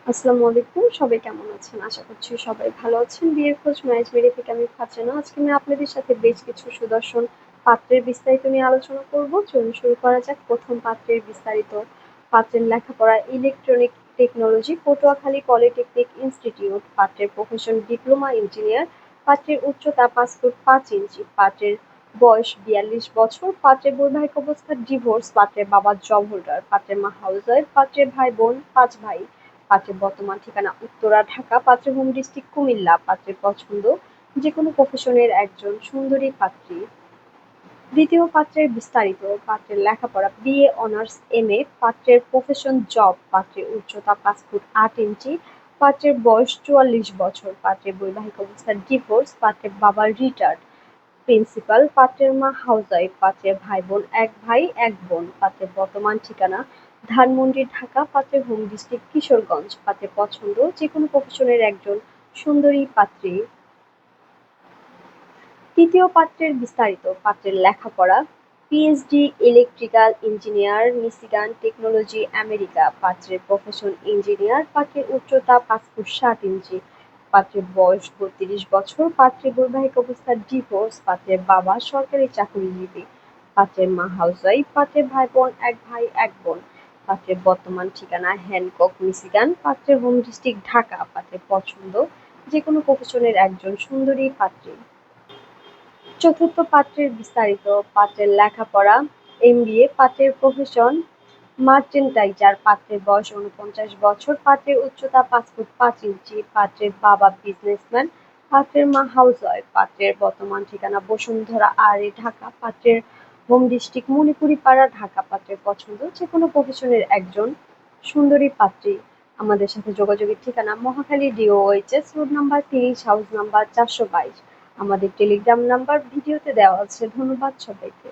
আসসালামু আলাইকুম। সবাই কেমন আছেন? আশা করছি সবাই ভালো আছেন। বিয়ের খোঁজ ম্যারেজ মিডিয়া থেকে আমি ফারজানা। আজকে আমি আপনাদের সাথে বেশ কিছু সুদর্শন পাত্রের বিস্তারিত নিয়ে আলোচনা করব। চলুন শুরু করা যাক। প্রথম পাত্রের বিস্তারিত। পাত্রের লেখাপড়া electronic technology, Patuakhali polytechnic institute. পাত্রের প্রফেশন ডিপ্লোমা ইঞ্জিনিয়ার। পাত্রের উচ্চতা 5 ফুট 5 ইঞ্চি। পাত্রের বয়স 42 বছর। পাত্রের বৈবাহিক অবস্থা ডিভোর্স। পাত্রের বাবা জব হোল্ডার। পাত্রের মা হাউসওয়াইফ। পাত্রের ভাই বোন 5 ভাই। পাত্রের বর্তমান ঠিকানা উত্তরা, ঢাকা। পাত্রের হোম ডিস্ট্রিক্ট কুমিল্লা। পাত্রের পছন্দ যে কোনো প্রফেশনের একজন সুন্দরী পাত্রী। দ্বিতীয় পাত্রের বিস্তারিত। পাত্রের লেখাপড়া বিএ অনার্স এমএ। পাত্রের প্রফেশন জব। পাত্রের উচ্চতা 5 ফুট 8 ইঞ্চি। পাত্রের বয়স 44 বছর। পাত্রের বৈবাহিক অবস্থা ডিভোর্স। পাত্রের বাবা রিটায়ার্ড প্রিন্সিপাল। পাত্রের মা হাউসওয়াইফ। পাত্রের ভাই বোন 1 ভাই 1 বোন। পাত্রের বর্তমান ঠিকানা ধানমন্ডি, ঢাকা। পাত্রের হোম ডিস্ট্রিক্ট কিশোরগঞ্জ। পাত্রের পছন্দ যে কোনো প্রফেশনের একজন সুন্দরী পাত্রী। তৃতীয় পাত্রের বিস্তারিত। পাত্রের লেখাপড়া PhD electrical engineer, Michigan technology, America. পাত্রের প্রফেশন ইঞ্জিনিয়ার। পাত্রের উচ্চতা 5 ফুট 7 ইঞ্চি। পাত্রের বয়স 32 বছর। পাত্রের বৈবাহিক অবস্থা ডিভোর্স। পাত্রের বাবা সরকারি চাকুরিজীবী। পাত্রের মা হাউসওয়াইফ। পাত্রের ভাই বোন 1 ভাই 1 বোন। পাত্রের বর্তমান ঠিকানা হ্যানকক, মিশিগান। পাত্রের হোম ডিস্ট্রিক্ট ঢাকা। পাত্রের পছন্দ যে কোনো প্রফেশনের একজন সুন্দরী পাত্রী। চতুর্থ পাত্রের বিস্তারিত। পাত্রের লেখাপড়া এমবিএ। পাত্রের প্রফেশন মার্চেন্টাইজার। পাত্রের বয়স 49 বছর। পাত্রের উচ্চতা 5 ফুট 5 ইঞ্চি। পাত্রের বাবা বিজনেসম্যান। পাত্রের মা হাউসওয়াইফ। পাত্রের বর্তমান ঠিকানা বসুন্ধরা আড়ি, ঢাকা। পাত্রের হোম ডিস্ট্রিক্ট মণিপুরি পাড়া, ঢাকা। পাত্রের পছন্দ যে কোনো প্রফেশনের একজন সুন্দরী পাত্রী। আমাদের সাথে যোগাযোগের ঠিকানা Mohakhali DOHS road number 30, house number 422। আমাদের টেলিগ্রাম নাম্বার ভিডিওতে দেওয়া আছে। ধন্যবাদ সবাইকে।